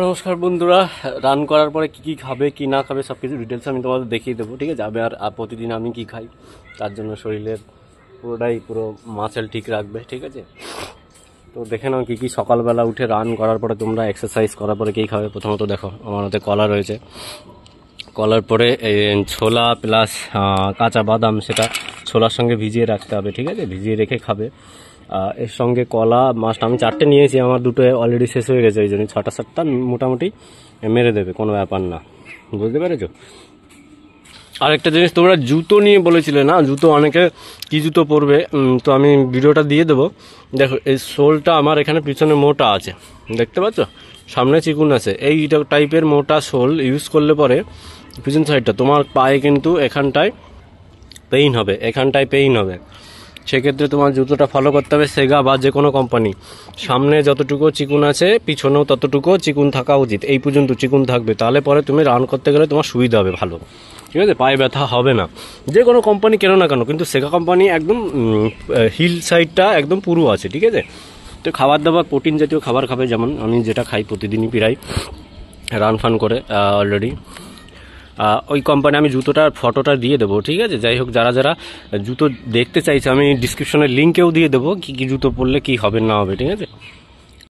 নমস্কার বন্ধুরা, রান করার পরে কী কী খাবে কী না খাবে সব কিছু ডিটেলস আমি তোমাদের দেখিয়ে দেবো, ঠিক আছে। আর প্রতিদিন আমি কী খাই তার জন্য শরীরের পুরো মাসেল ঠিক রাখবে, ঠিক আছে। তো দেখে নাও কী কী সকালবেলা উঠে রান করার পরে তোমরা এক্সারসাইজ করার পরে কী খাবে। প্রথমত দেখো আমার হাতে কলা রয়েছে, কলার পরে ছোলা প্লাস কাঁচা বাদাম, সেটা ছোলার সঙ্গে ভিজিয়ে রাখতে হবে, ঠিক আছে। ভিজিয়ে রেখে খাবে। এর সঙ্গে কলা মাস্ট, আমি 4টে নিয়েছি, আমার 2টো অলরেডি শেষ হয়ে গেছে, ওই জন্য 6টা-7টা মোটামুটি মেরে দেবে, কোনো ব্যাপার না, বুঝতে পেরেছো। আরেকটা জিনিস, তোমরা জুতো নিয়ে বলেছিলে না, জুতো অনেকে কী জুতো পরবে, তো আমি ভিডিওটা দিয়ে দেবো। দেখো এই সোলটা আমার এখানে পিছনে মোটা আছে, দেখতে পাচ্ছ, সামনে চিকুন আছে। এই টাইপের মোটা সোল ইউজ করলে পরে পিছন সাইডটা তোমার পায়ে কিন্তু এখানটায় পেইন হবে, এখানটায় পেইন হবে। সেক্ষেত্রে তোমার জুতোটা ফলো করতে হবে সেগা বা যে কোনো কোম্পানি। সামনে যতটুকু চিকুন আছে পিছনেও ততটুকু চিকুন থাকা উচিত, এই পর্যন্ত চিকুন থাকবে, তাহলে পরে তুমি রান করতে গেলে তোমার সুবিধা হবে ভালো, ঠিক আছে। পায়ে ব্যথা হবে না, যে কোনো কোম্পানি কেন না কেন, কিন্তু সেগা কোম্পানি একদম হিল সাইডটা একদম পুরো আছে, ঠিক আছে। তো খাবার দাবার প্রোটিন জাতীয় খাবার খাবে, যেমন আমি যেটা খাই প্রতিদিনই প্রায় রান ফান করে অলরেডি। ওই কোম্পানি আমি জুতোটার ফটোটা দিয়ে দেবো, ঠিক আছে। যাই হোক, যারা যারা জুতো দেখতে চাইছে আমি ডিসক্রিপশনের লিঙ্কেও দিয়ে দেবো কী কী জুতো পরলে কী হবে না হবে, ঠিক আছে।